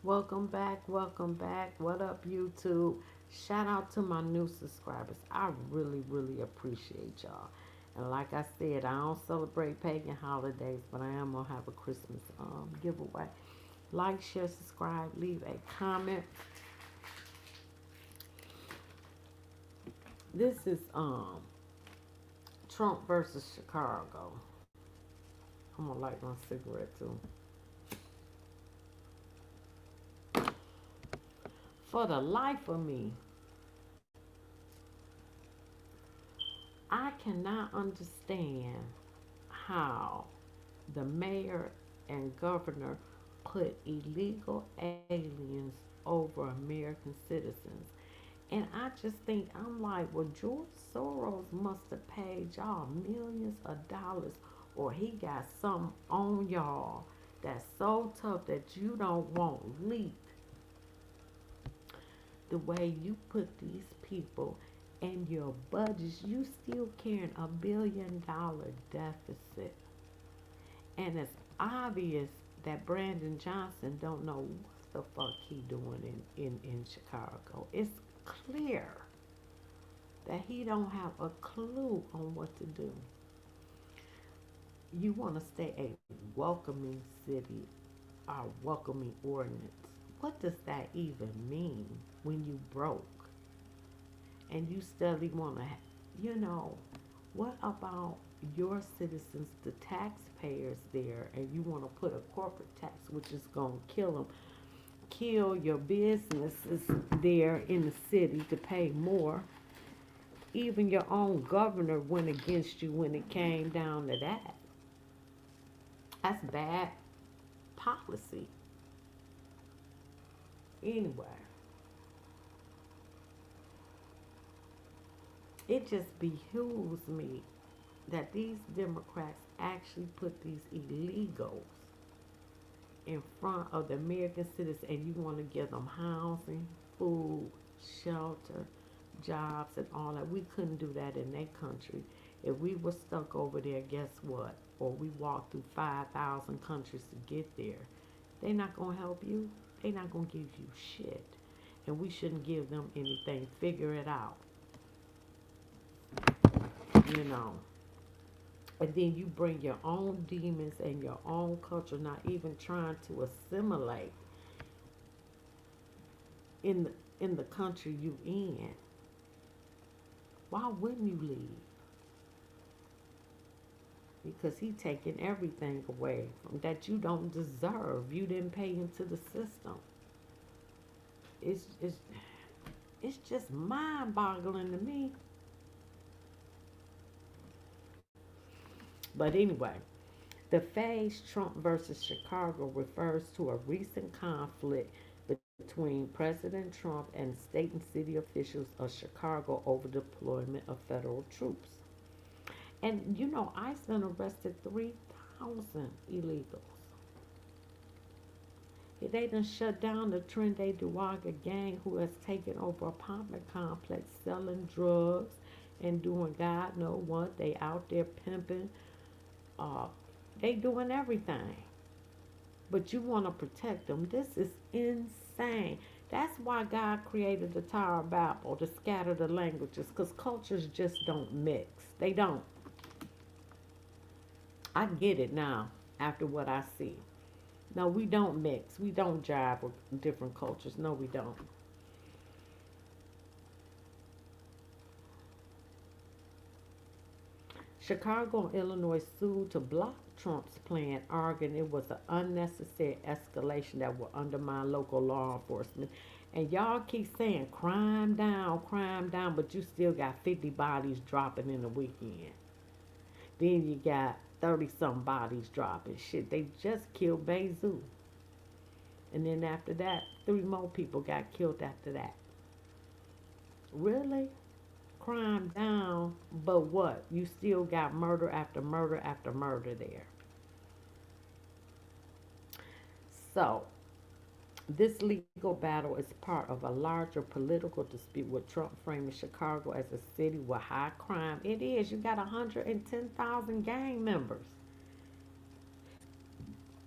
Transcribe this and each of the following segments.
Welcome back, welcome back. What up, YouTube? Shout out to my new subscribers. I really, really appreciate y'all. And like I said, I don't celebrate pagan holidays, but I am gonna have a Christmas giveaway. Like, share, subscribe, leave a comment. This is Trump versus Chicago. I'm gonna light my cigarette too. For the life of me, I cannot understand how the mayor and governor put illegal aliens over American citizens. And I just think, I'm like, well, George Soros must have paid y'all millions of dollars, or he got something on y'all that's so tough that you don't want leaked the way you put these people in your budgets. You still carrying $1 billion deficit. And it's obvious that Brandon Johnson don't know what the fuck he doing in Chicago. It's clear that he don't have a clue on what to do. You want to stay a welcoming city, or welcoming ordinance. What does that even mean when you broke and you still want to, you know, what about your citizens, the taxpayers there, and you want to put a corporate tax, which is going to kill them, kill your businesses there in the city to pay more. Even your own governor went against you when it came down to that. That's bad policy. Anyway, it just behooves me that these Democrats actually put these illegals in front of the American citizens, and you want to give them housing, food, shelter, jobs, and all that. We couldn't do that in their country. If we were stuck over there, guess what? Or we walked through 5,000 countries to get there. They're not going to help you. They're not going to give you shit. And we shouldn't give them anything. Figure it out, you know. And then you bring your own demons and your own culture, not even trying to assimilate in the country you in. Why wouldn't you leave? Because he taking everything away from that you don't deserve. You didn't pay into the system. It's just mind boggling to me. But anyway, the phase Trump versus Chicago refers to a recent conflict between President Trump and state and city officials of Chicago over deployment of federal troops. And you know, Iceland arrested 3,000 illegals. They done shut down the Trinidad Duaga gang who has taken over apartment complex selling drugs and doing God know what. They out there pimping. Uh, they doing everything. But you want to protect them. This is insane. That's why God created the Tower of Babel to scatter the languages, because cultures just don't mix. They don't. I get it now after what I see. No, we don't mix. We don't jive with different cultures. No, we don't. Chicago and Illinois sued to block Trump's plan, arguing it was an unnecessary escalation that would undermine local law enforcement. And y'all keep saying crime down, but you still got 50 bodies dropping in a weekend. Then you got 30 some bodies dropping. Shit, they just killed Bezu. And then after that, three more people got killed after that. Really? Crime down, but what? You still got murder after murder after murder there. So, this legal battle is part of a larger political dispute with Trump framing Chicago as a city with high crime. It is. You got 110,000 gang members.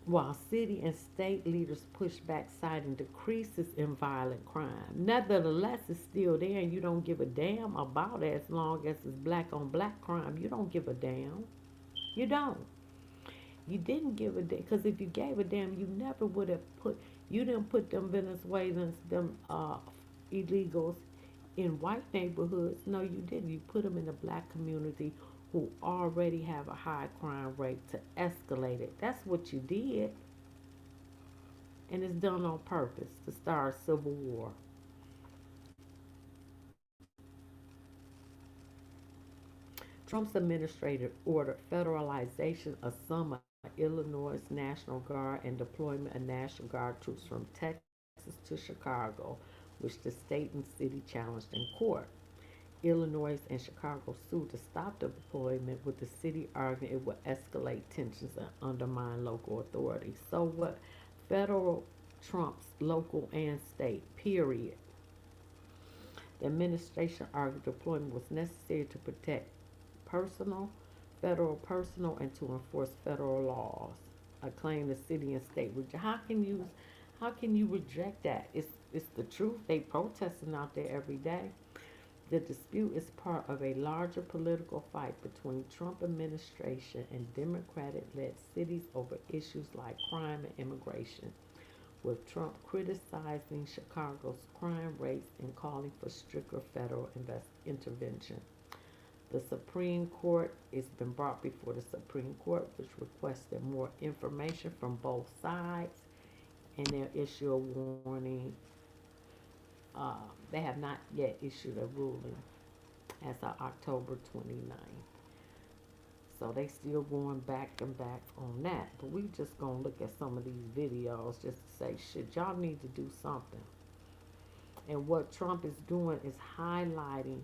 while city and state leaders push back, citing decreases in violent crime. Nevertheless, it's still there, and you don't give a damn about it as long as it's black on black crime. You don't give a damn. You don't. You didn't give a damn because if you gave a damn, you never would have put. You didn't put them Venezuelans, them illegals, in white neighborhoods. No, you didn't. You put them in the black community who already have a high crime rate to escalate it. That's what you did, and it's done on purpose to start a civil war. Trump's administrative ordered federalization of some of Illinois' National Guard and deployment of National Guard troops from Texas to Chicago, which the state and city challenged in court. Illinois and Chicago sued to stop the deployment, with the city arguing it would escalate tensions and undermine local authority. So what? Federal trumps local and state, period. The administration argued deployment was necessary to protect personal, federal personnel, and to enforce federal laws. I claim the city and state reject. How can you reject that? It's the truth. They protesting out there every day. The dispute is part of a larger political fight between Trump administration and Democratic-led cities over issues like crime and immigration, with Trump criticizing Chicago's crime rates and calling for stricter federal intervention. The Supreme Court has been brought before the Supreme Court, which requested more information from both sides, and they'll issue a warning. They have not yet issued a ruling as of October 29th. So they still going back and back on that. But we just gonna look at some of these videos just to say, shit, y'all need to do something. And what Trump is doing is highlighting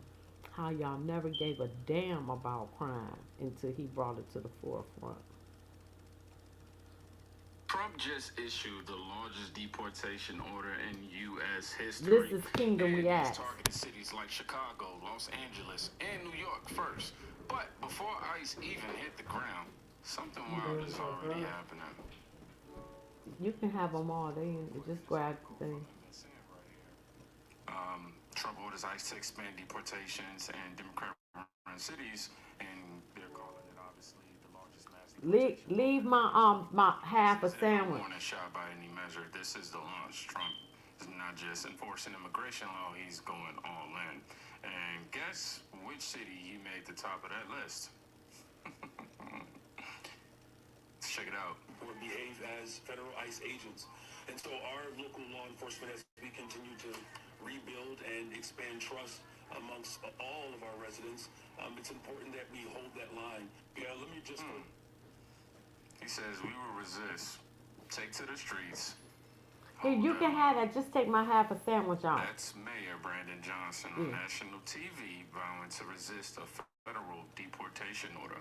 how y'all never gave a damn about crime until he brought it to the forefront. Trump just issued the largest deportation order in U.S. history. This is Kingdom Reacts. He's targeted cities like Chicago, Los Angeles, and New York first. But before ICE even hit the ground, something wild is already happening. You can have them all. They just grab the thing. Trump orders ICE to expand deportations in Democrat-run cities, and they're calling it obviously the largest mass deportation. Leave my half a sandwich. More than shot by any measure. This is the launch. Trump is not just enforcing immigration law; he's going all in. And guess which city he made the top of that list? Check it out. Or behave as federal ICE agents. And so our local law enforcement, as we continue to rebuild and expand trust amongst all of our residents, it's important that we hold that line. Yeah, let me just... He says we will resist. Take to the streets. Here, you can have that. Just take my half a sandwich off. That's Mayor Brandon Johnson on national TV vowing to resist a federal deportation order.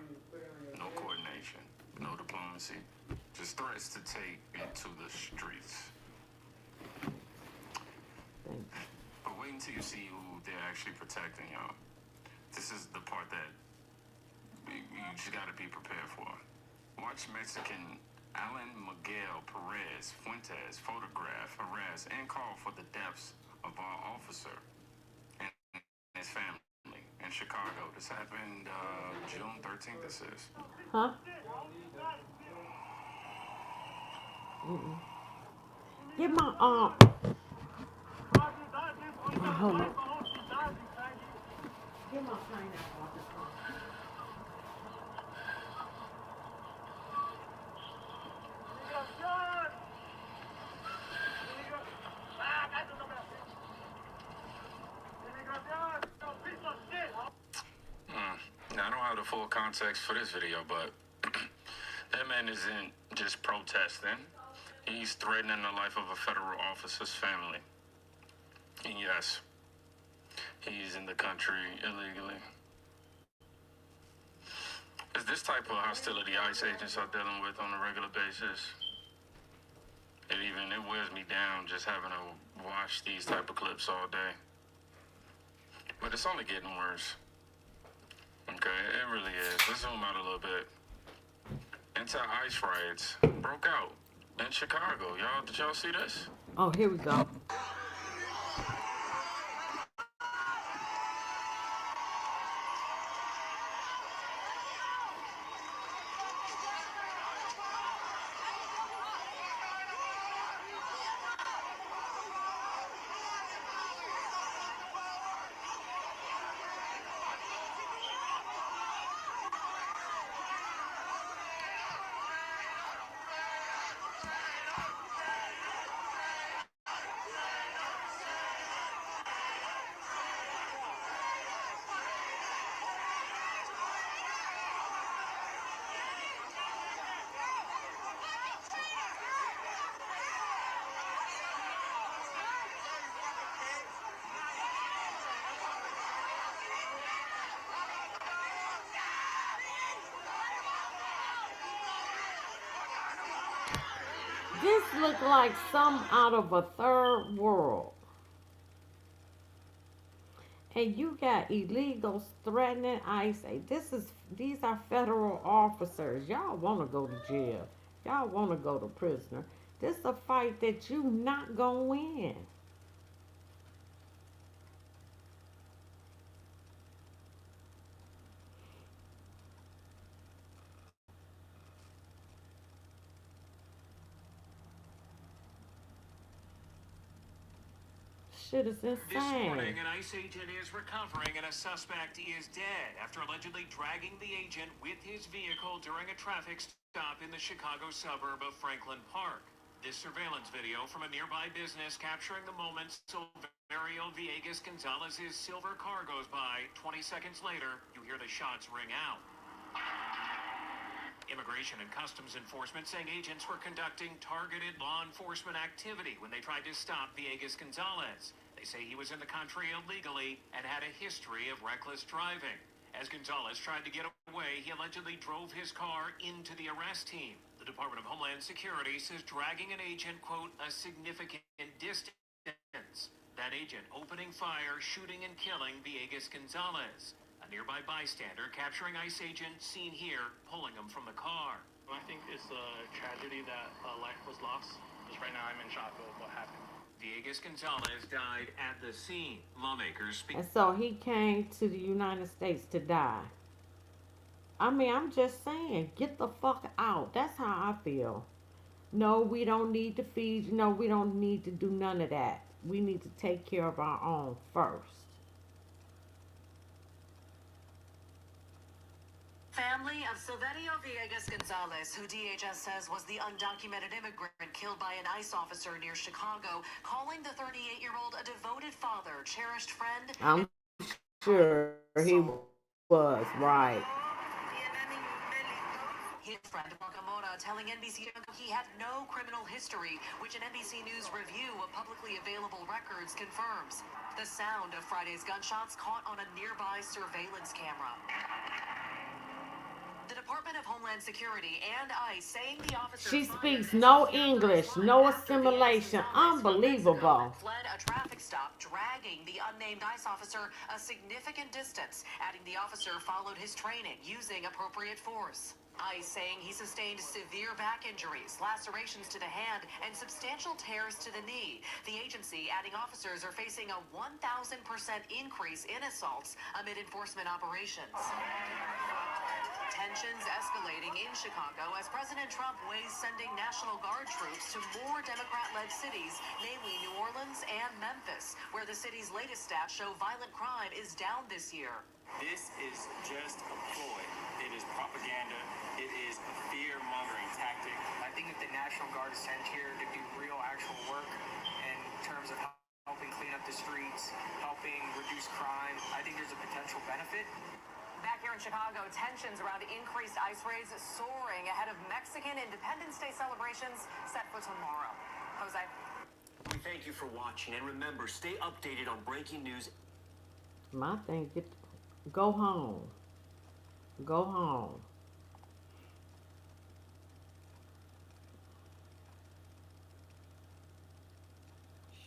No coordination, no diplomacy, just threats to take it to the streets. But wait until you see who they're actually protecting, y'all. This is the part that you just gotta be prepared for. Watch Mexican Alan Miguel Perez Fuentes photograph, harass, and call for the deaths of our officer and his family in Chicago. This happened June 13th, this is. Huh? Get my hold on. Get my pineapple off the phone. Now, I don't have the full context for this video, but that man isn't just protesting. He's threatening the life of a federal officer's family. And yes, he's in the country illegally. Is this type of hostility ICE agents are dealing with on a regular basis? It wears me down just having to watch these type of clips all day. But it's only getting worse. Okay, it really is. Let's zoom out a little bit. Anti-ICE riots broke out in Chicago. Did y'all see this? Oh, here we go. This look like some out of a third world. And you got illegals threatening ICE. These are federal officers. Y'all want to go to jail. Y'all want to go to prisoner. This is a fight that you not gonna win. Shit is This morning, insane. an ICE agent is recovering and a suspect is dead after allegedly dragging the agent with his vehicle during a traffic stop in the Chicago suburb of Franklin Park. This surveillance video from a nearby business capturing the moment Silverio Villegas Gonzalez's silver car goes by. 20 seconds later, you hear the shots ring out. Immigration and Customs Enforcement saying agents were conducting targeted law enforcement activity when they tried to stop Villegas Gonzalez. They say he was in the country illegally and had a history of reckless driving. As Gonzalez tried to get away, he allegedly drove his car into the arrest team. The Department of Homeland Security says dragging an agent, quote, a significant distance. That agent opening fire, shooting and killing Villegas Gonzalez. A nearby bystander capturing ICE agent seen here pulling him from the car. I think it's a tragedy that a life was lost. Just right now, I'm in shock of what happened. Villegas Gonzalez died at the scene. Lawmakers speak. And so he came to the United States to die. I mean, I'm just saying, get the fuck out. That's how I feel. No, we don't need to feed. No, we don't need to do none of that. We need to take care of our own first. Family of Silverio Villegas Gonzalez, who DHS says was the undocumented immigrant killed by an ICE officer near Chicago, calling the 38-year-old a devoted father, cherished friend. I'm sure he was, right. His friend Nakamura telling NBC he had no criminal history, which an NBC News review of publicly available records confirms. The sound of Friday's gunshots caught on a nearby surveillance camera. The Department of Homeland Security and ICE saying the officer She speaks no English, no assimilation. Unbelievable. Fled a traffic stop, dragging the unnamed ICE officer a significant distance, adding the officer followed his training using appropriate force. ICE saying he sustained severe back injuries, lacerations to the hand, and substantial tears to the knee. The agency adding officers are facing a 1,000% increase in assaults amid enforcement operations. Tensions escalating in Chicago as President Trump weighs sending National Guard troops to more Democrat-led cities, namely New Orleans and Memphis, where the city's latest stats show violent crime is down this year. This is just a ploy. It is propaganda. It is a fear-mongering tactic. I think that the National Guard is sent here to do real, actual work in terms of helping clean up the streets, helping reduce crime. I think there's a potential benefit. Back here in Chicago, tensions around increased ICE raids soaring ahead of Mexican Independence Day celebrations set for tomorrow. Jose. We thank you for watching, and remember, stay updated on breaking news. My thing, go home. Go home.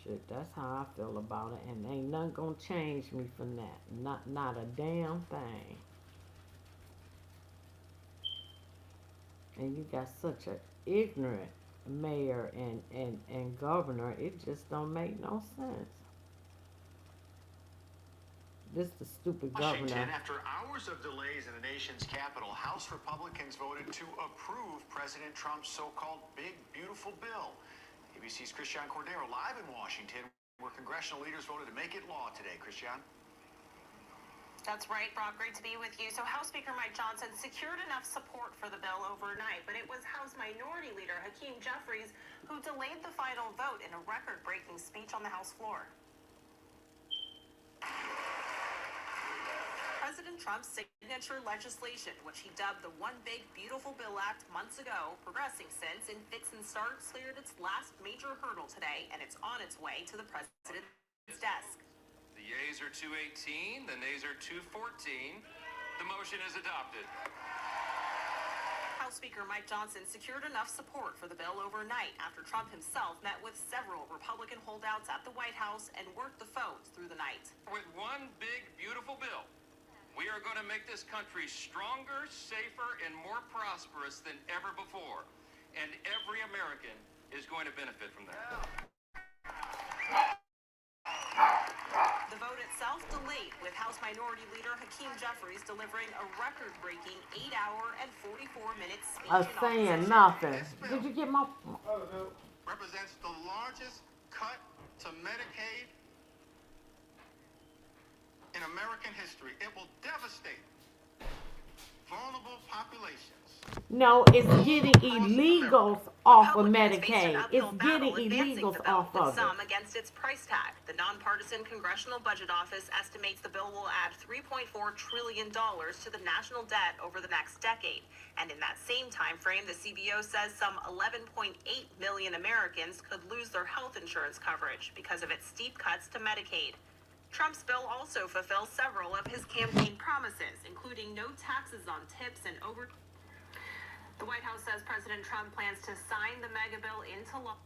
Shit, that's how I feel about it, and ain't nothing gonna change me from that. Not a damn thing. And you got such a ignorant mayor and governor. It just don't make no sense. This the stupid Washington, governor. after hours of delays in the nation's capital, House Republicans voted to approve President Trump's so-called Big Beautiful Bill. ABC's Christian Cordero live in Washington, where congressional leaders voted to make it law today. Christian? That's right, Rob. Great to be with you. So House Speaker Mike Johnson secured enough support for the bill overnight, but it was House Minority Leader Hakeem Jeffries who delayed the final vote in a record-breaking speech on the House floor. President Trump's signature legislation, which he dubbed the One Big Beautiful Bill Act months ago, progressing since in fits and starts, cleared its last major hurdle today, and it's on its way to the president's desk. The yeas are 218, the nays are 214. The motion is adopted. House Speaker Mike Johnson secured enough support for the bill overnight after Trump himself met with several Republican holdouts at the White House and worked the phones through the night. With one big, beautiful bill, we are going to make this country stronger, safer, and more prosperous than ever before. And every American is going to benefit from that. The vote itself delayed, with House Minority Leader Hakeem Jeffries delivering a record-breaking 8-hour and 44-minute speech. Saying nothing. Did you get my? Represents the largest cut to Medicaid in American history. It will devastate vulnerable populations. No, it's getting illegals off of Medicaid. It's getting illegals off of it. Some against its price tag. The nonpartisan Congressional Budget Office estimates the bill will add $3.4 trillion to the national debt over the next decade. And in that same time frame, the CBO says some 11.8 million Americans could lose their health insurance coverage because of its steep cuts to Medicaid. Trump's bill also fulfills several of his campaign promises, including no taxes on tips and over. The White House says President Trump plans to sign the mega bill into law.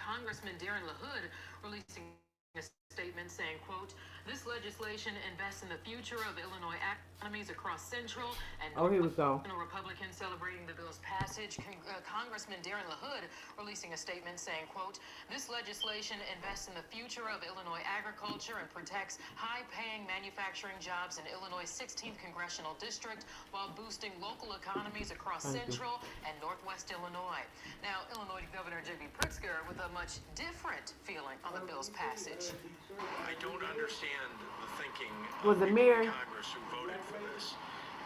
Congressman Darren LaHood releasing a statement saying, quote, "This legislation invests in the future of Illinois economies across Central and here we go. Republicans celebrating the bill's passage. Congressman Darren LaHood releasing a statement saying, quote, "This legislation invests in the future of Illinois agriculture and protects high-paying manufacturing jobs in Illinois' 16th congressional district while boosting local economies across Central and Northwest Illinois." Now, Illinois Governor J.B. Pritzker with a much different feeling on the bill's passage. I don't understand the thinking Was of it people Mary? in Congress who voted for this.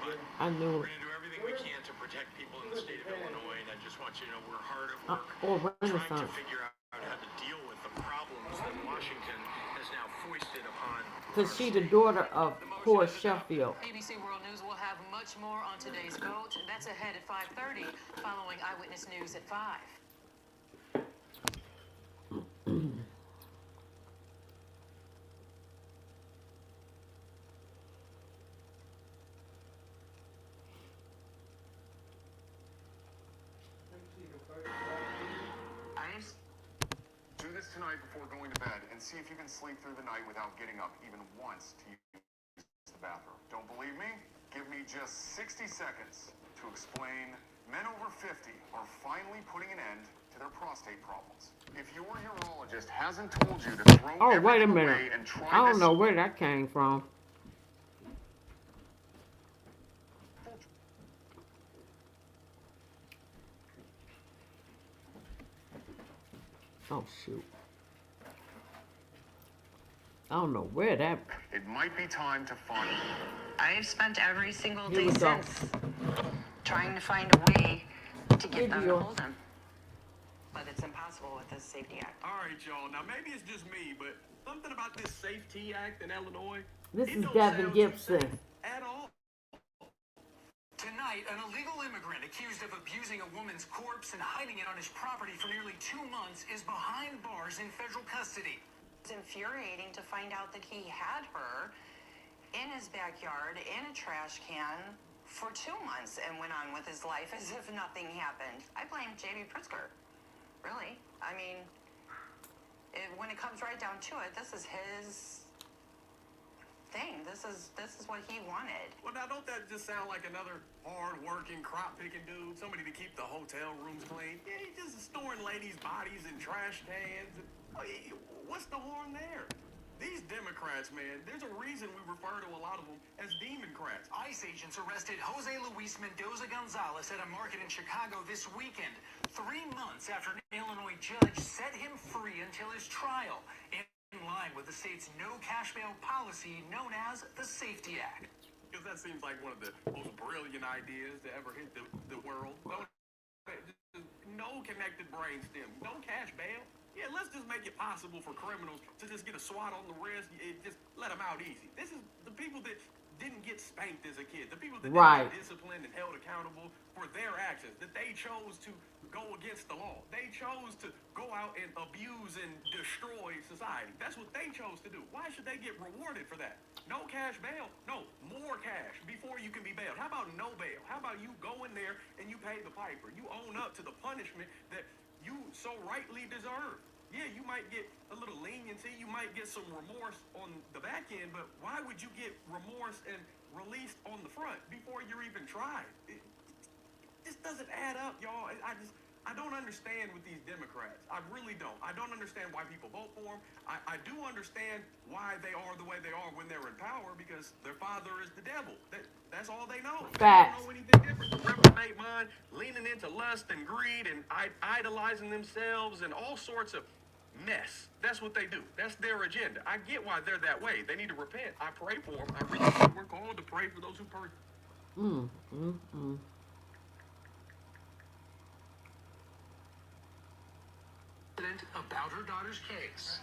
But I knew we're it. going to do everything we can to protect people in the state of Illinois. And I just want you to know we're hard at work Or trying to Renaissance. figure out how to deal with the problems that Washington has now foisted upon. Because she's the daughter of Horace Sheffield. ABC World News will have much more on today's vote. That's ahead at 5:30, following Eyewitness News at 5. Do this tonight before going to bed and see if you can sleep through the night without getting up even once to use the bathroom. Don't believe me? Give me just 60 seconds to explain. Men over 50 are finally putting an end to their prostate problems. If your urologist hasn't told you to throw Oh, wait a everything minute. away and try I don't this know where that came from. Oh, shoot. I don't know where that. it might be time to find. I've spent every single Here day we go. since trying to find a way to get them to hold him. But it's impossible with this Safety Act. All right, y'all. Now, maybe it's just me, but something about this Safety Act in Illinois. This it is don't Devin sound Gibson. too safe at all. Tonight, an illegal immigrant accused of abusing a woman's corpse and hiding it on his property for nearly 2 months is behind bars in federal custody. It's infuriating to find out that he had her in his backyard in a trash can for 2 months and went on with his life as if nothing happened. I blame J.B. Pritzker. Really. I mean, when it comes right down to it, this is his thing. This is what he wanted. Well, now don't that just sound like another hard-working, crop-picking dude? Somebody to keep the hotel rooms clean? Yeah, he's just storing ladies' bodies in trash cans. What's the harm there? These Democrats, man, there's a reason we refer to a lot of them as Democrats. ICE agents arrested Jose Luis Mendoza Gonzalez at a market in Chicago this weekend, 3 months after an Illinois judge set him free until his trial, in line with the state's no cash bail policy known as the Safety Act. Because that seems like one of the most brilliant ideas to ever hit the world. No connected brainstem, no cash bail. Yeah, let's just make it possible for criminals to just get a swat on the wrist. Just let them out easy. This is the people that didn't get spanked as a kid, the people that didn't get disciplined and held accountable for their actions, that they chose to go against the law. They chose to go out and abuse and destroy society. That's what they chose to do. Why should they get rewarded for that? No cash bail? No, more cash before you can be bailed. How about no bail? How about you go in there and you pay the piper? You own up to the punishment that you so rightly deserve. Yeah, you might get a little leniency, you might get some remorse on the back end, but why would you get remorse and released on the front before you're even tried? This doesn't add up, y'all. I don't understand with these Democrats. I really don't. I don't understand why people vote for them. I do understand why they are the way they are when they're in power, because their father is the devil. That's all they know. Facts. They don't know anything different. Reprobate mind, leaning into lust and greed and idolizing themselves and all sorts of mess. That's what they do. That's their agenda. I get why they're that way. They need to repent. I pray for them. I really do. We're called to pray for those who pray. About her daughter's case.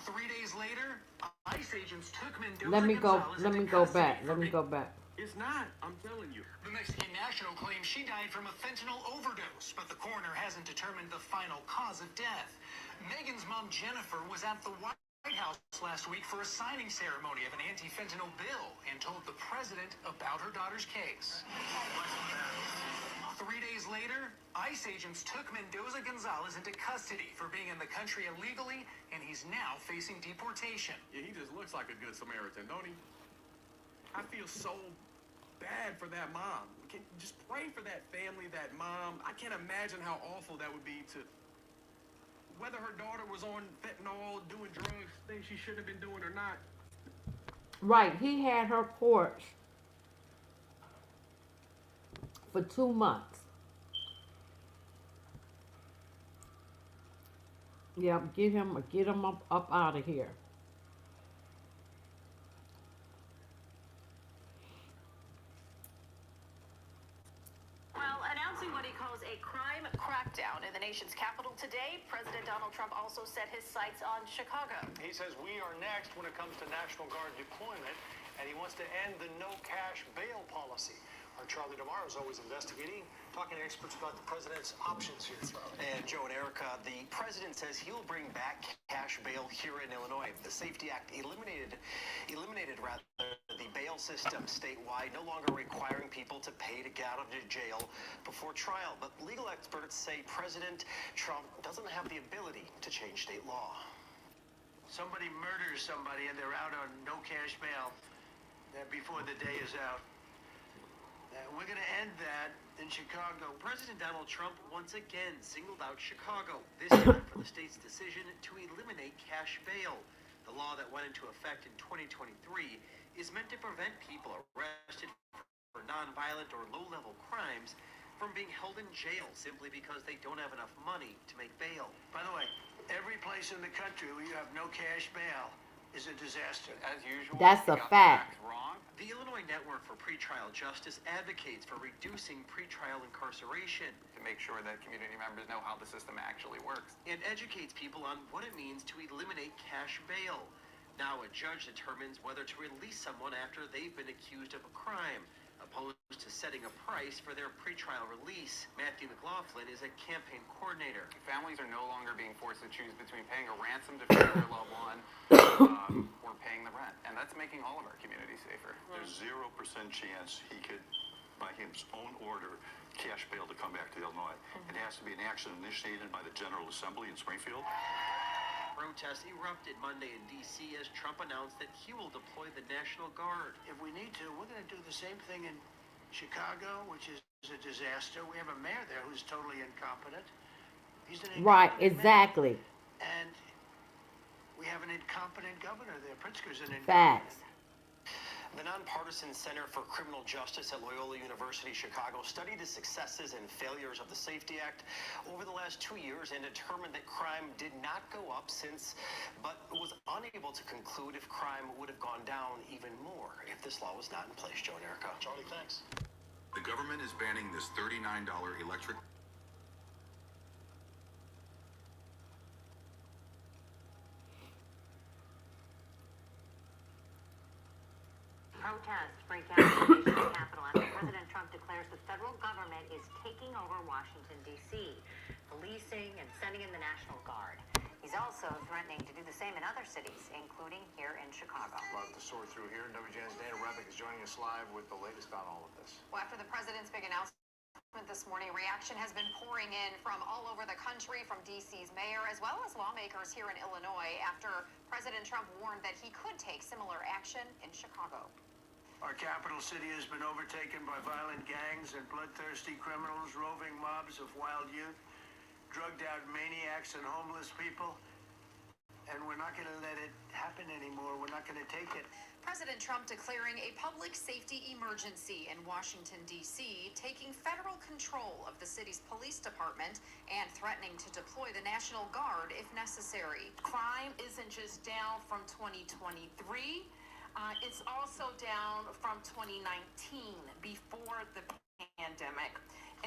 3 days later, ICE agents took Mendoza Let me go back. It's not. I'm telling you. The Mexican national claims she died from a fentanyl overdose, but the coroner hasn't determined the final cause of death. Megan's mom, Jennifer, was at the White House last week for a signing ceremony of an anti-fentanyl bill and told the president about her daughter's case. 3 days later, ICE agents took Mendoza Gonzalez into custody for being in the country illegally, and he's now facing deportation. Yeah, he just looks like a good Samaritan, don't he? I feel so bad for that mom. Can just pray for that family, that mom. I can't imagine how awful that would be to, whether her daughter was on fentanyl, doing drugs, things she shouldn't have been doing or not. Right, he had her porch for 2 months. Yep, get him up out of here. Well, announcing what he calls a crime crackdown in the nation's capital today, President Donald Trump also set his sights on Chicago. He says we are next when it comes to National Guard deployment, and he wants to end the no cash bail policy. Our Charlie DeMar is always investigating, talking to experts about the president's options here. And Joe and Erica, the president says he'll bring back cash bail here in Illinois. The Safety Act eliminated the bail system statewide, no longer requiring people to pay to get out of jail before trial. But legal experts say President Trump doesn't have the ability to change state law. Somebody murders somebody and they're out on no cash bail before the day is out. We're going to end that in Chicago. President Donald Trump once again singled out Chicago, this time for the state's decision to eliminate cash bail. The law that went into effect in 2023 is meant to prevent people arrested for nonviolent or low-level crimes from being held in jail simply because they don't have enough money to make bail. By the way, every place in the country where you have no cash bail is a disaster. As usual, That's a fact. Wrong. The Illinois Network for Pretrial Justice advocates for reducing pretrial incarceration To make sure that community members know how the system actually works. and educates people on what it means to eliminate cash bail. Now a judge determines whether to release someone after they've been accused of a crime, opposed to setting a price for their pretrial release. Matthew McLaughlin is a campaign coordinator. Families are no longer being forced to choose between paying a ransom to free their loved one or paying the rent. And that's making all of our communities safer. There's 0% chance he could, by his own order, cash bail to come back to Illinois. It has to be an action initiated by the General Assembly in Springfield. Protests erupted Monday in D.C. as Trump announced that he will deploy the National Guard. If we need to, we're going to do the same thing in Chicago, which is a disaster. We have a mayor there who's totally incompetent. He's an Right, incompetent exactly. mayor. And we have an incompetent governor there. Pritzker's an incompetent. Facts. The Nonpartisan Center for Criminal Justice at Loyola University Chicago studied the successes and failures of the Safety Act over the last 2 years and determined that crime did not go up but was unable to conclude if crime would have gone down even more if this law was not in place. Joe and Erica. Charlie, thanks. The government is banning this $39 electric. Protests break out in the nation's capital after President Trump declares the federal government is taking over Washington, D.C., policing and sending in the National Guard. He's also threatening to do the same in other cities, including here in Chicago. A lot to sort through here. WGN's Dana Rebick is joining us live with the latest on all of this. Well, after the president's big announcement this morning, reaction has been pouring in from all over the country, from D.C.'s mayor as well as lawmakers here in Illinois after President Trump warned that he could take similar action in Chicago. Our capital city has been overtaken by violent gangs and bloodthirsty criminals, roving mobs of wild youth, drugged-out maniacs and homeless people. And we're not going to let it happen anymore. We're not going to take it. President Trump declaring a public safety emergency in Washington, D.C., taking federal control of the city's police department and threatening to deploy the National Guard if necessary. Crime isn't just down from 2023. It's also down from 2019, before the pandemic,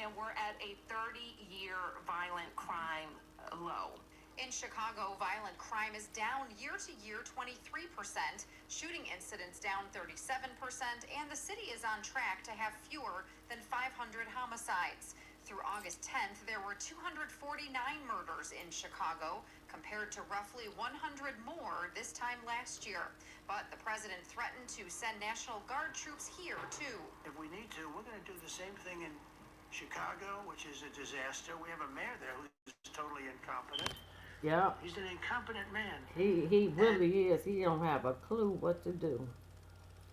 and we're at a 30-year violent crime low. In Chicago, violent crime is down year to year 23%, shooting incidents down 37%, and the city is on track to have fewer than 500 homicides. Through August 10th, there were 249 murders in Chicago, compared to roughly 100 more this time last year. But the president threatened to send National Guard troops here, too. If we need to, we're going to do the same thing in Chicago, which is a disaster. We have a mayor there who's totally incompetent. Yeah. He's an incompetent man. He really is. He don't have a clue what to do.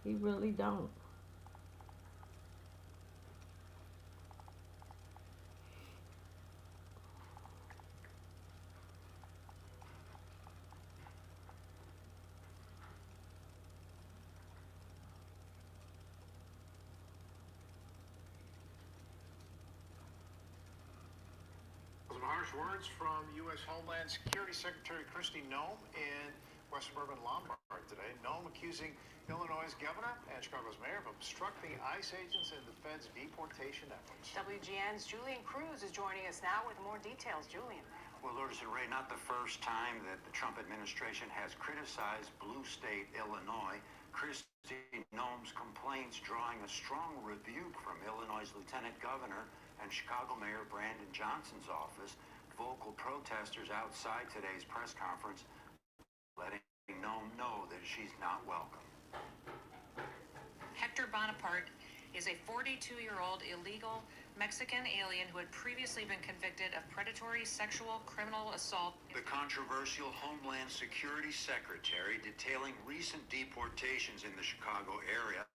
He really don't. Some harsh words from U.S. Homeland Security Secretary Kristi Noem in West Suburban Lombard today. Noem accusing Illinois' governor and Chicago's mayor of obstructing ICE agents in the Fed's deportation efforts. WGN's Julian Cruz is joining us now with more details. Julian. Well, Lourdes and Ray, not the first time that the Trump administration has criticized blue state Illinois. Kristi Noem's complaints drawing a strong rebuke from Illinois' lieutenant governor and Chicago Mayor Brandon Johnson's office. Vocal protesters outside today's press conference letting Noem know that she's not welcome. Hector Bonaparte is a 42-year-old illegal Mexican alien who had previously been convicted of predatory sexual criminal assault. The controversial Homeland Security Secretary detailing recent deportations in the Chicago area.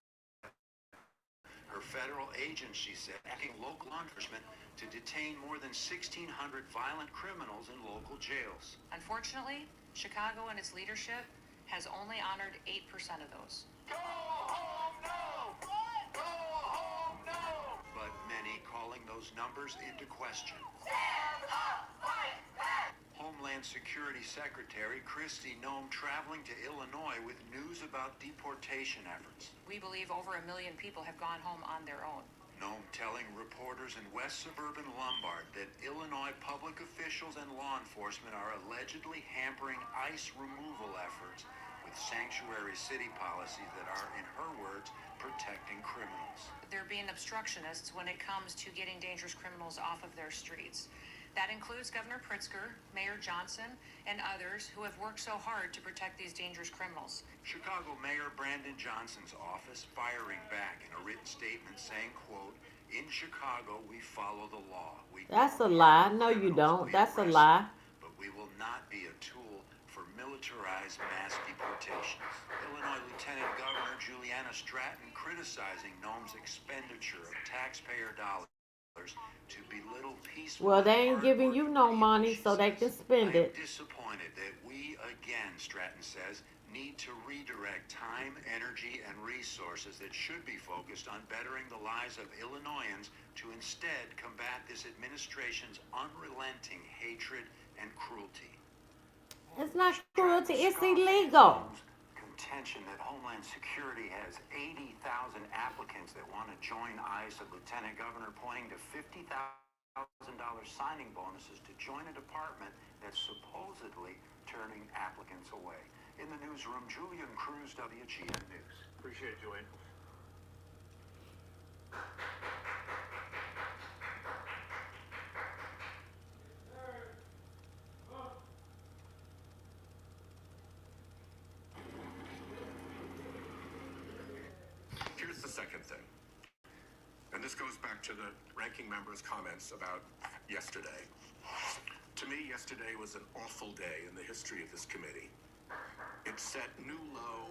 Her federal agency said asking local law enforcement to detain more than 1,600 violent criminals in local jails. Unfortunately, Chicago and its leadership has only honored 8% of those. Go home now! Go home now! But many calling those numbers into question. Stand up! Fight back! Homeland Security Secretary Kristi Noem traveling to Illinois with news about deportation efforts. We believe over 1 million people have gone home on their own. Noem telling reporters in West Suburban Lombard that Illinois public officials and law enforcement are allegedly hampering ICE removal efforts with sanctuary city policies that are, in her words, protecting criminals. They're being obstructionists when it comes to getting dangerous criminals off of their streets. That includes Governor Pritzker, Mayor Johnson, and others who have worked so hard to protect these dangerous criminals. Chicago Mayor Brandon Johnson's office firing back in a written statement saying, quote, "In Chicago, we follow the law. That's a lie. No, you don't. That's a lie. But we will not be a tool for militarize mass deportations. Illinois Lieutenant Governor Juliana Stratton criticizing Nome's expenditure of taxpayer dollars to belittle peaceful. Well, they ain't giving you no money, so they can spend it. I'm disappointed that we again, Stratton says, need to redirect time, energy, and resources that should be focused on bettering the lives of Illinoisans to instead combat this administration's unrelenting hatred and cruelty. It's not cruelty, it's illegal. Contention that Homeland Security has 80,000 applicants that want to join ICE, a lieutenant governor pointing to $50,000 signing bonuses to join a department that's supposedly turning applicants away. In the newsroom, Julian Cruz, WGN News. Appreciate it, Julian. Here's the second thing, and this goes back to the ranking member's comments about yesterday. To me, yesterday was an awful day in the history of this committee. It set new low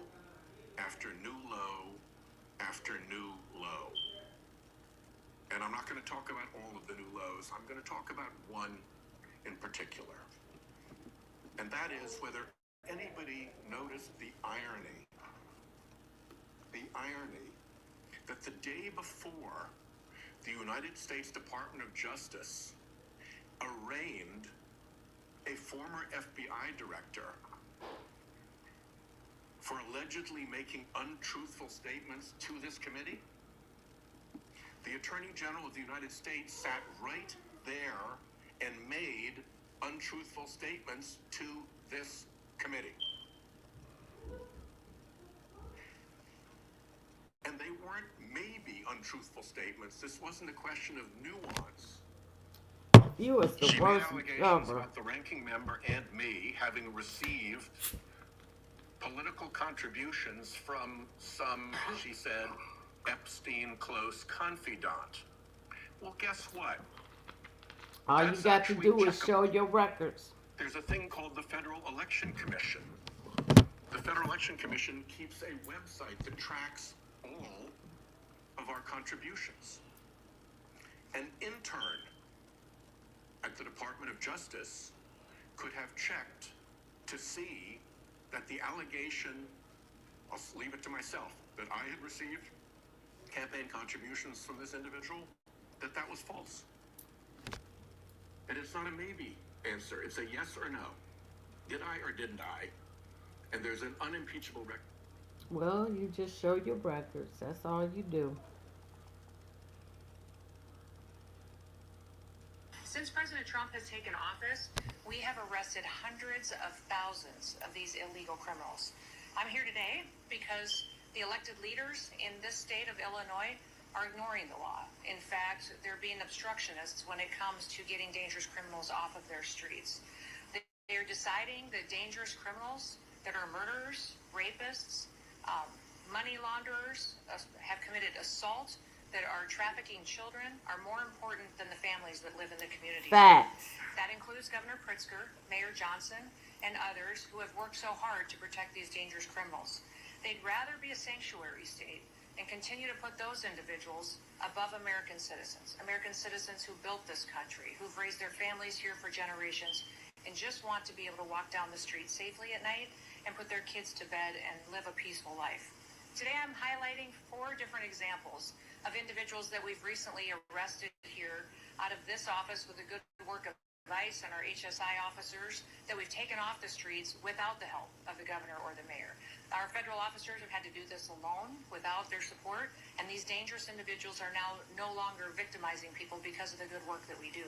after new low after new low. And I'm not going to talk about all of the new lows. I'm going to talk about one in particular. And that is whether anybody noticed the irony that the day before the United States Department of Justice arraigned a former FBI director for allegedly making untruthful statements to this committee, the Attorney General of the United States sat right there and made untruthful statements to this committee. And they weren't maybe untruthful statements. This wasn't a question of nuance. You was the She worst made allegations governor. about the ranking member and me having received political contributions from some, she said, Epstein close confidant. Well, guess what? All you That's got to actually do is checkable. show your records. There's a thing called the Federal Election Commission. The Federal Election Commission keeps a website that tracks all of our contributions. An intern at the Department of Justice could have checked to see that the allegation, I'll leave it to myself, that I had received campaign contributions from this individual, that was false. And it's not a maybe answer, it's a yes or no. Did I or didn't I? And there's an unimpeachable record. Well, you just show your records. That's all you do. Since President Trump has taken office, we have arrested hundreds of thousands of these illegal criminals. I'm here today because the elected leaders in this state of Illinois are ignoring the law. In fact, they're being obstructionists when it comes to getting dangerous criminals off of their streets. They are deciding that dangerous criminals that are murderers, rapists, money launderers, have committed assault, that are trafficking children, are more important than the families that live in the community. Facts. That includes Governor Pritzker, Mayor Johnson, and others who have worked so hard to protect these dangerous criminals. They'd rather be a sanctuary state and continue to put those individuals above American citizens who built this country, who've raised their families here for generations, and just want to be able to walk down the street safely at night and put their kids to bed and live a peaceful life. Today I'm highlighting 4 different examples of individuals that we've recently arrested here out of this office with the good work of ICE and our HSI officers that we've taken off the streets without the help of the governor or the mayor. Our federal officers have had to do this alone without their support, and these dangerous individuals are now no longer victimizing people because of the good work that we do.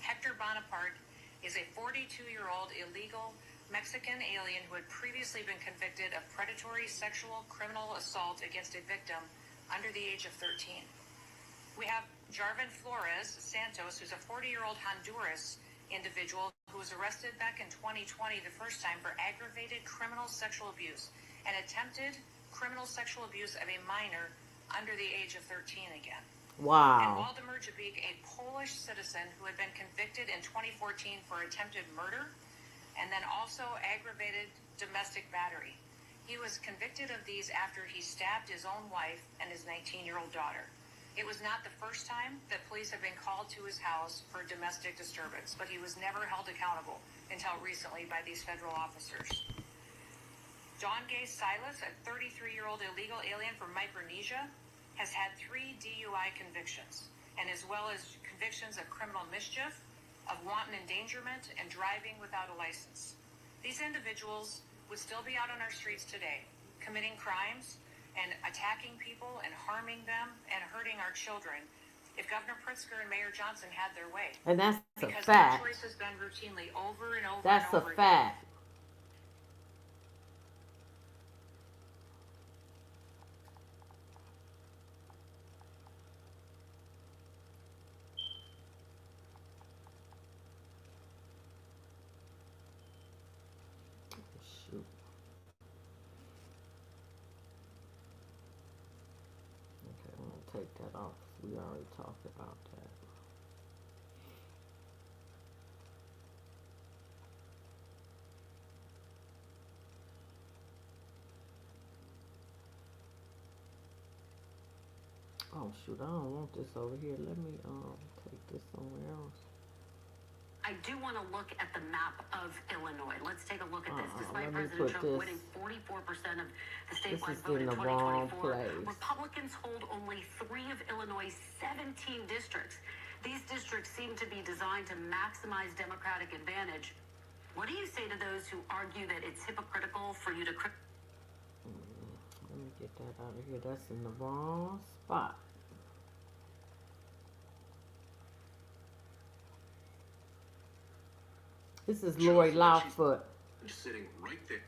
Hector Bonaparte is a 42-year-old illegal Mexican alien who had previously been convicted of predatory sexual criminal assault against a victim under the age of 13. We have Jarvin Flores Santos, who's a 40-year-old Honduras individual who was arrested back in 2020 the first time for aggravated criminal sexual abuse and attempted criminal sexual abuse of a minor under the age of 13 again. Wow. And Waldemar Jabik, a Polish citizen who had been convicted in 2014 for attempted murder, and then also aggravated domestic battery. He was convicted of these after he stabbed his own wife and his 19-year-old daughter. It was not the first time that police have been called to his house for domestic disturbance, but he was never held accountable until recently by these federal officers. John Gay Silas, a 33-year-old illegal alien from Micronesia, has had 3 DUI convictions, and as well as convictions of criminal mischief, of wanton endangerment, and driving without a license. These individuals would still be out on our streets today, committing crimes and attacking people and harming them and hurting our children if Governor Pritzker and Mayor Johnson had their way. And that's a because fact. Their choice has been routinely over and over That's and over a again. fact. Shoot. Okay, I'm gonna take that off. We already talked about that. Oh shoot, I don't want this over here. Let me take this somewhere else. I do want to look at the map of Illinois. Let's take a look at this. Despite let me President put Trump this- winning 44% of the This statewide is vote in in the wrong 2024, place. Republicans hold only 3 of Illinois' 17 districts. These districts seem to be designed to maximize Democratic advantage. What do you say to those who argue that it's hypocritical for you to Let me get that out of here. That's in the wrong spot. This is Lori Lightfoot. Sitting right there.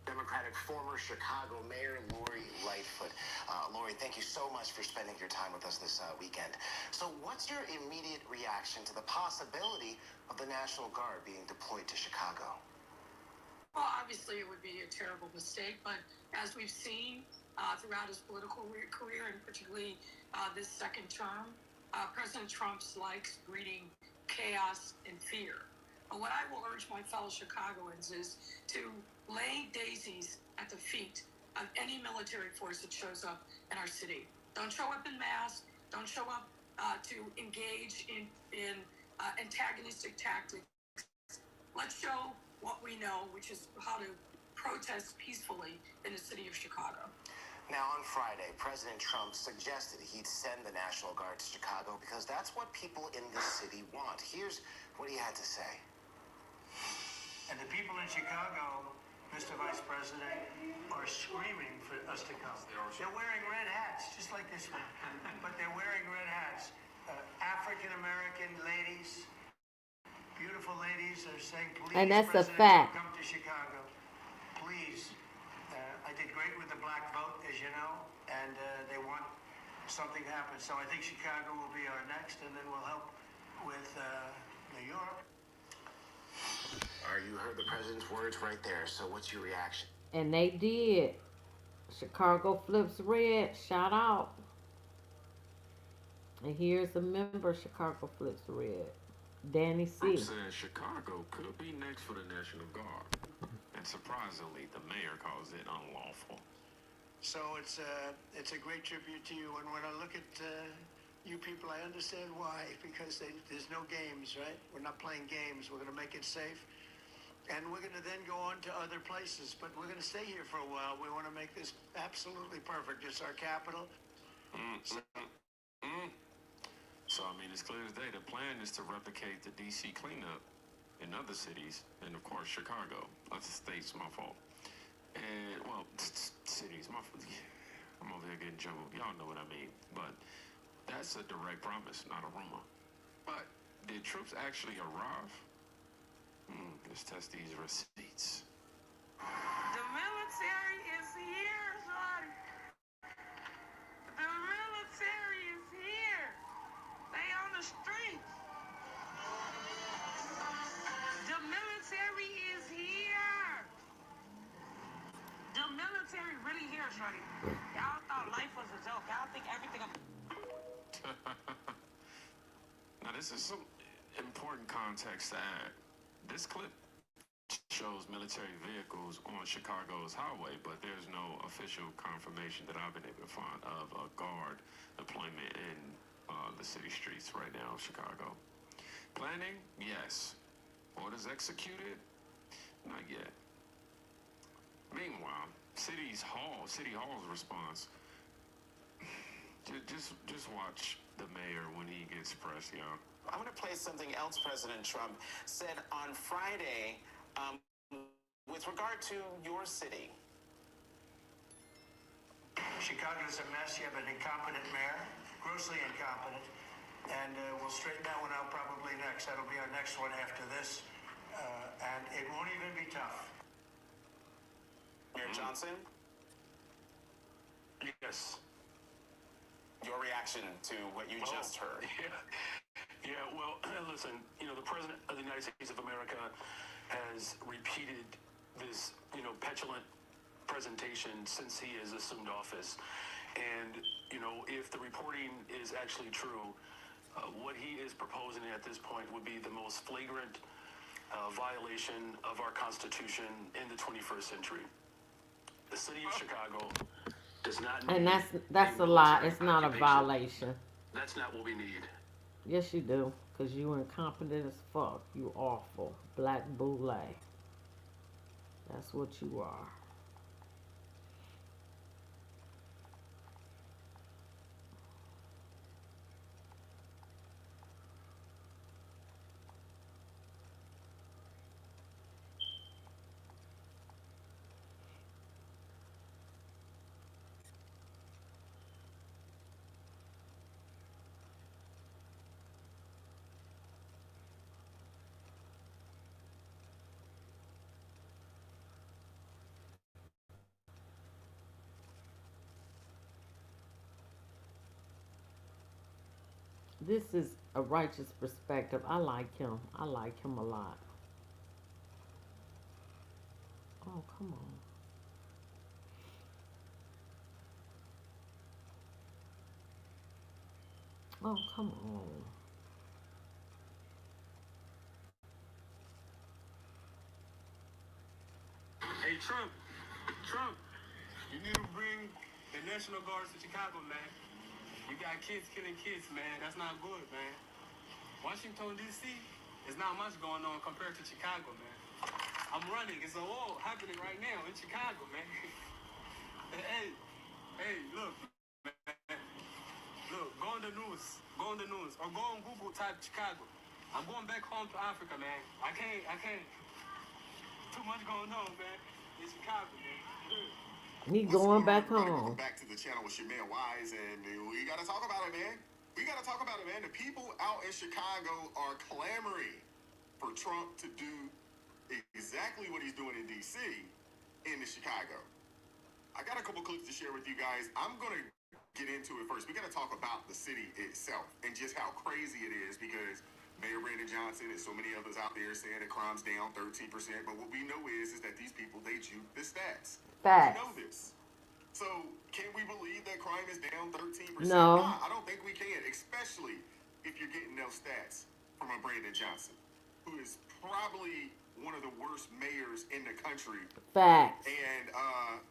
Democratic former Chicago Mayor Lori Lightfoot. Lori, thank you so much for spending your time with us this weekend. So what's your immediate reaction to the possibility of the National Guard being deployed to Chicago? Well, obviously it would be a terrible mistake, but as we've seen throughout his political career, and particularly this second term, President Trump likes breeding chaos and fear. But what I will urge my fellow Chicagoans is to lay daisies at the feet of any military force that shows up in our city. Don't show up in mass. Don't show up to engage in antagonistic tactics. Let's show what we know, which is how to protest peacefully in the city of Chicago. Now, on Friday, President Trump suggested he'd send the National Guard to Chicago because that's what people in the city want. Here's what he had to say. And the people in Chicago, Mr. Vice President, are screaming for us to come. They're wearing red hats, just like this one. But they're wearing red hats. African-American ladies, beautiful ladies, are saying, please, And that's a President fact. Trump, come to Chicago. Please. I did great with the black vote, as you know, and they want something to happen. So I think Chicago will be our next, and then we'll help with New York. You heard the president's words right there. So what's your reaction? And they did. Chicago flips red. Shout out. And here's a member Chicago flips red. Danny C. I'm saying Chicago could be next for the National Guard. And surprisingly, the mayor calls it unlawful. So it's a great tribute to you. And when I look at you people, I understand why. Because there's no games, right? We're not playing games. We're going to make it safe. And we're going to then go on to other places. But we're going to stay here for a while. We want to make this absolutely perfect. It's our capital. So, I mean, it's clear as day. The plan is to replicate the D.C. cleanup in other cities, and of course, Chicago. Other states, my fault. And, well, cities, my fault. I'm over here getting jumbled. Y'all know what I mean. But that's a direct promise, not a rumor. But did troops actually arrive? Let's test these receipts. The military is here, son. The military is here. They on the streets. The military is here. The military really here, shorty. Y'all thought life was a joke. Y'all think everything. Now, this is some important context to add. This clip shows military vehicles on Chicago's highway, but there's no official confirmation that I've been able to find of a guard deployment in the city streets right now of Chicago. Planning? Yes. Orders executed? Not yet. Meanwhile, City Hall's response. Just watch the mayor when he gets pressed, y'all. I want to play something else President Trump said on Friday with regard to your city. Chicago's a mess. You have an incompetent mayor, grossly incompetent, and we'll straighten that one out probably next. That'll be our next one after this, and it won't even be tough. Mayor Johnson? Yes. Your reaction to what you just heard? Yeah, well, listen, the President of the United States of America has repeated this, petulant presentation since he has assumed office. And, if the reporting is actually true, what he is proposing at this point would be the most flagrant violation of our Constitution in the 21st century. The city of Chicago does not need... And that's a lie. It's not a violation. That's not what we need. Yes, you do. Because you incompetent as fuck. You awful. Black boule. That's what you are. This is a righteous perspective. I like him. I like him a lot. Oh, come on. Oh, come on. Hey, Trump, you need to bring the National Guards to Chicago, man. You got kids killing kids, man. That's not good, man. Washington, D.C., there's not much going on compared to Chicago, man. I'm running. It's a war happening right now in Chicago, man. Hey, look, man. Look, go on the news. Or go on Google, type Chicago. I'm going back home to Africa, man. I can't. Too much going on, man. In Chicago, man. He going back home. Back to the channel with Shamir Wise, and we got to talk about it, man. We got to talk about it, man. The people out in Chicago are clamoring for Trump to do exactly what he's doing in D.C. in Chicago. I got a couple clips to share with you guys. I'm going to get into it first. We got to talk about the city itself and just how crazy it is, because Mayor Brandon Johnson and so many others out there saying that crime's down 13%. But what we know is that these people, they juke the stats. Facts. We know this. So can we believe that crime is down 13%? No. Nah, I don't think we can, especially if you're getting those stats from a Brandon Johnson, who is probably one of the worst mayors in the country. Facts. And,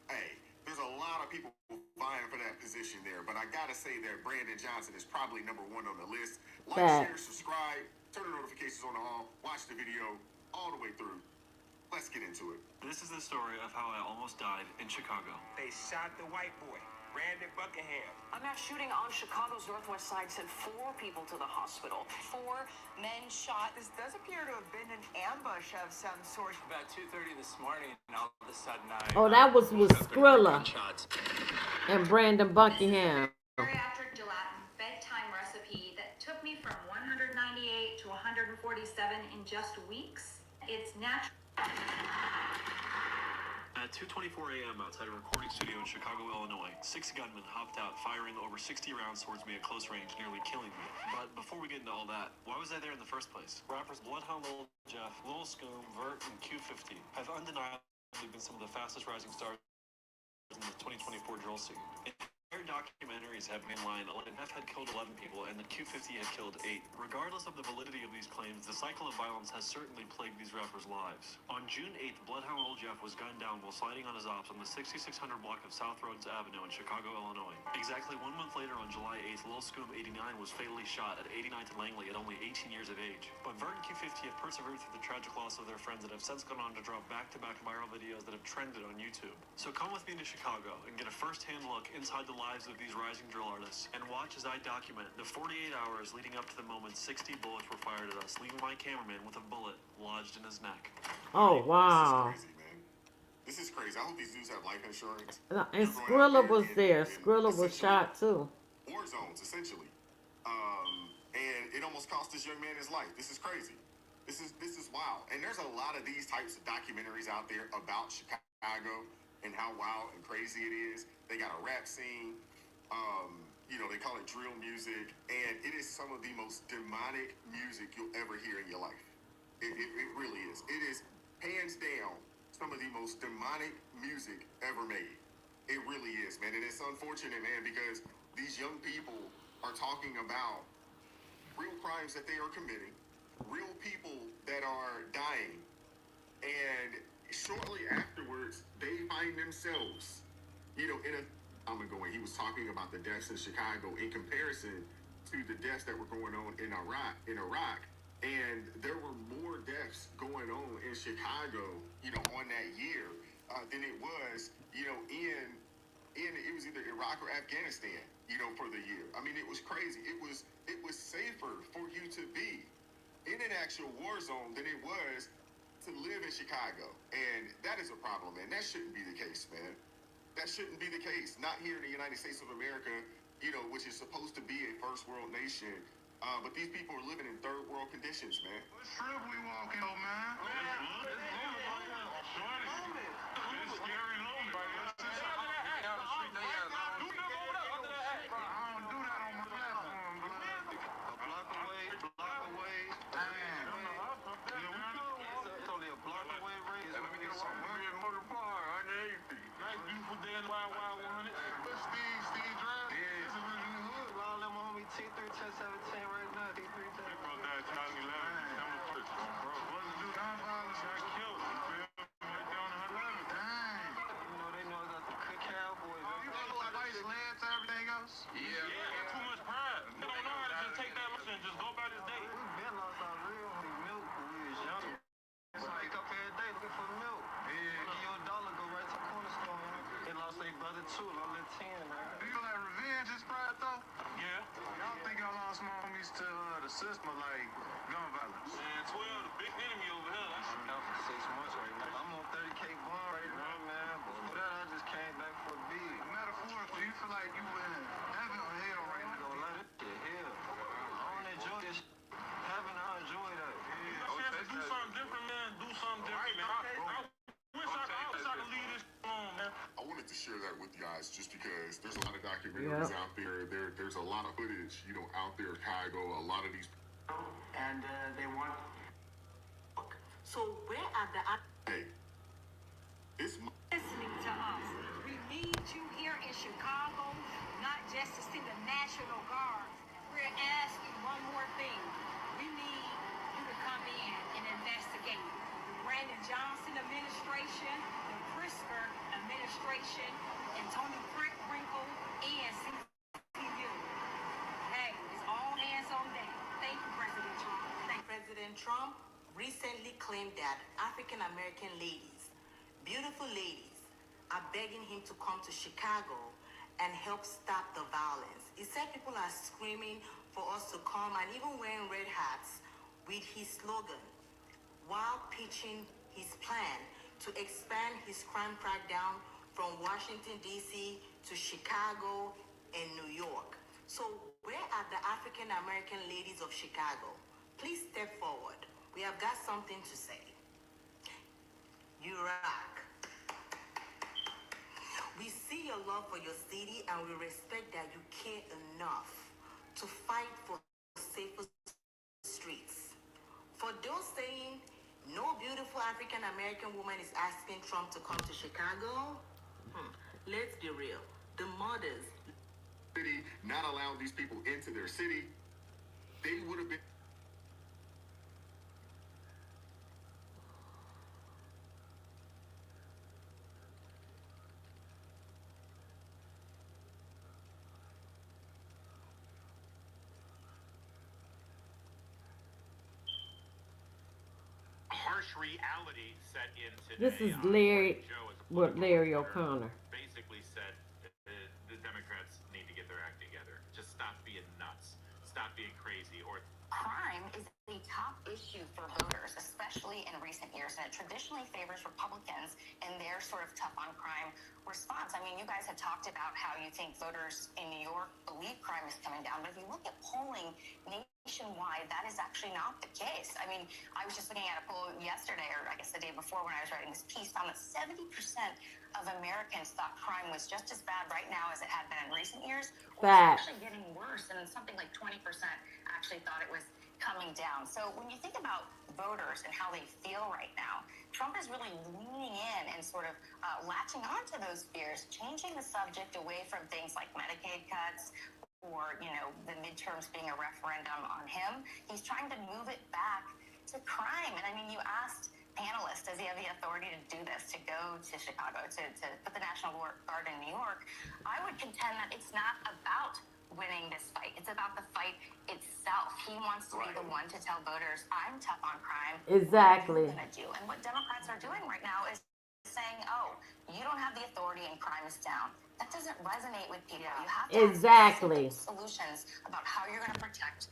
hey, there's a lot of people vying for that position there, but I gotta say that Brandon Johnson is probably number one on the list. Like, share, subscribe, turn the notifications on all, watch the video all the way through. Let's get into it. This is the story of how I almost died in Chicago. They shot the white boy, Brandon Buckingham. A mass shooting on Chicago's northwest side sent 4 people to the hospital. 4 men shot. This does appear to have been an ambush of some sort. About 2:30 this morning, and all of a sudden Oh, that was with Skrilla and Brandon Buckingham. Bariatric gelatin bedtime recipe that took me from 198 to 147 in just weeks. It's natural. At 2:24 a.m. outside a recording studio in Chicago, Illinois, 6 gunmen hopped out firing over 60 rounds towards me at close range, nearly killing me. But before we get into all that, why was I there in the first place? Rappers Bloodhound Lil Jeff, Lil Scoom, Vert, and Q50 have undeniably been some of the fastest rising stars in the 2024 drill scene. In Documentaries have mainlined 11F had killed 11 people and the Q50 had killed 8. Regardless of the validity of these claims, the cycle of violence has certainly plagued these rappers' lives. On June 8th, Bloodhound Lil Jeff was gunned down while sliding on his ops on the 6600 block of South Rhodes Avenue in Chicago, Illinois. Exactly 1 month later, on July 8th, Lil Scoom 89 was fatally shot at 89th and Langley at only 18 years of age. But Vert and Q50 have persevered through the tragic loss of their friends and have since gone on to drop back-to-back viral videos that have trended on YouTube. So come with me to Chicago and get a first-hand look inside the lives of these rising drill artists, and watch as I document the 48 hours leading up to the moment 60 bullets were fired at us, leaving my cameraman with a bullet lodged in his neck. Oh, wow. This is crazy, man. This is crazy. I hope these dudes have life insurance. And Skrilla was there. Skrilla was shot too. War zones, essentially. And it almost cost this young man his life. This is crazy. This is wild. And there's a lot of these types of documentaries out there about Chicago and how wild and crazy it is. They got a rap scene. They call it drill music, and it is some of the most demonic music you'll ever hear in your life. It really is. It is hands down some of the most demonic music ever made. It really is, man. And it's unfortunate, man, because these young people are talking about real crimes that they are committing, real people that are dying, and shortly afterwards, they find themselves, in a he was talking about the deaths in Chicago in comparison to the deaths that were going on in Iraq, and there were more deaths going on in Chicago, on that year than it was, in it was either Iraq or Afghanistan, for the year. I mean, it was crazy. It was safer for you to be in an actual war zone than it was to live in Chicago, and that is a problem, man. That shouldn't be the case, man. That shouldn't be the case. Not here in the United States of America, which is supposed to be a first world nation. But these people are living in third world conditions, man. What trip we walking on, man? It's scary lonely. I don't do that on my platform, bro. A block away. Damn. It's only a block away, Ray. Let me get some motor bar. Nice, beautiful day in Wild 100. Steve Drive. Yeah. This is really the hood. All them homie T3 1017 right now. T3 10. They broke down 2011. December 1st. Bro, what's the dude? Gun violence got killed. You feel me? Right down on 11. Dang. They know about the Cook Cowboys. You know like ice lands and everything else? Yeah. Too much pride. They don't know how to just take that much and just go about his day. We been lost our real milk when we was young. It's like up every day looking for milk. Yeah. Give you $1, go right to the corner store, man. They lost their brother too, lost their 10, man. Do you like revenge is pride though? Yeah. Y'all think y'all lost my homies to the system of like gun violence? Man, 12, the big enemy over here. I'm out for 6 months right now. I'm on 30K bond right now, man. But for that, I just came back for a beat. Metaphorically, you feel like you in heaven or hell right now? Don't let it shit hell. I don't enjoy this heaven, I enjoy that. Yeah. Do something different, man. Do something different, man. I wish I could leave this alone, man. I wanted to share that with you guys just because there's a lot of documentaries out there. There's a lot of footage, out there in Chicago. A lot of these. And they want. So where are the? Hey, it's listening to us. We need you here in Chicago, not just to see the National Guard. We're asking one more thing. We need you to come in and investigate the Brandon Johnson administration, the Pritzker administration, and Tony Brinkle and CCU. Hey, it's all hands on deck. Thank you, President Trump. President Trump recently claimed that African American ladies, beautiful ladies, are begging him to come to Chicago and help stop the violence. He said people are screaming for us to come and even wearing red hats with his slogan, while pitching his plan to expand his crime crackdown from Washington, D.C. to Chicago and New York. So where are the African American ladies of Chicago? Please step forward. We have got something to say. You rock. We see your love for your city and we respect that you care enough to fight for safer streets. For those saying no beautiful African American woman is asking Trump to come to Chicago, let's be real. The mothers city, not allowing these people into their city, they would have been. Harsh reality set in today. This is Larry, with Larry O'Connor. Basically said the Democrats need to get their act together. Just stop being nuts. Stop being crazy. Or crime is a top issue for voters, especially in recent years, and it traditionally favors Republicans in their sort of tough on crime response. I mean, you guys have talked about how you think voters in New York believe crime is coming down, but if you look at polling nationwide, that is actually not the case. I mean, I was just looking at a poll yesterday, or I guess the day before when I was writing this piece, found that 70% of Americans thought crime was just as bad right now as it had been in recent years, or it's actually getting worse, and something like 20% actually thought it was coming down. So when you think about voters and how they feel right now, Trump is really leaning in and sort of latching onto those fears, changing the subject away from things like Medicaid cuts or, you know, the midterms being a referendum on him. He's trying to move it back to crime. And I mean, you asked panelists, does he have the authority to do this, to go to Chicago, to put the National Guard in New York? I would contend that it's not about winning this fight. It's about the fight itself. He wants to be the one to tell voters, I'm tough on crime. Exactly. What are you gonna do? And what Democrats are doing right now is saying, oh, you don't have the authority and crime is down. That doesn't resonate with people. You have to Exactly. have solutions about how you're going to protect.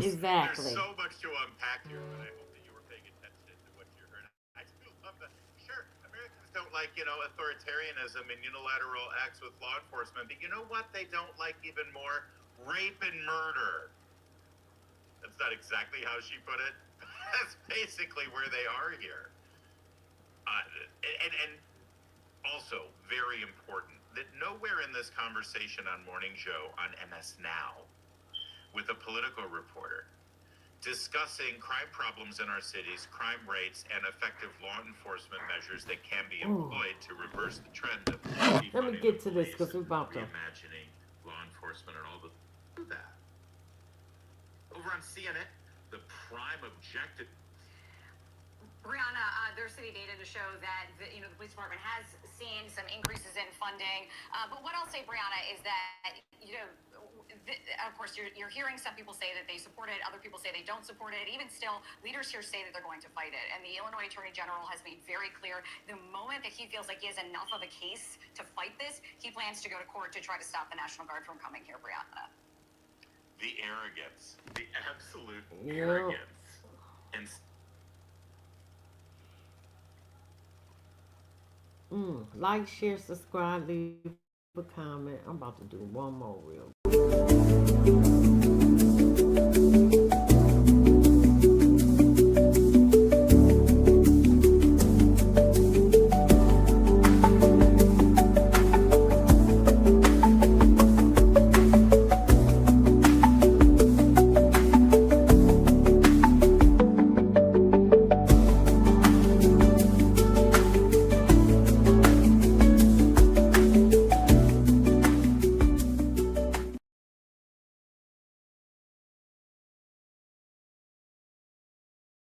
Exactly. There's so much to unpack here, but I hope that you were paying attention to what you heard. I do love that. Sure, Americans don't like, authoritarianism and unilateral acts with law enforcement, but you know what they don't like even more? Rape and murder. That's not exactly how she put it. That's basically where they are here. And also, very important, that nowhere in this conversation on Morning Joe on MS Now with a political reporter discussing crime problems in our cities, crime rates, and effective law enforcement measures that can be employed to reverse the trend of Let me get to this because we're about to. reimagining law enforcement and all that. Over on CNN, the prime objective. Brianna, there's city data to show that the police department has seen some increases in funding. But what I'll say, Brianna, is that of course you're hearing some people say that they support it, other people say they don't support it. Even still, leaders here say that they're going to fight it. And the Illinois Attorney General has made very clear the moment that he feels like he has enough of a case to fight this, he plans to go to court to try to stop the National Guard from coming here, Brianna. The arrogance, the absolute arrogance, and Like, share, subscribe, leave a comment. I'm about to do one more real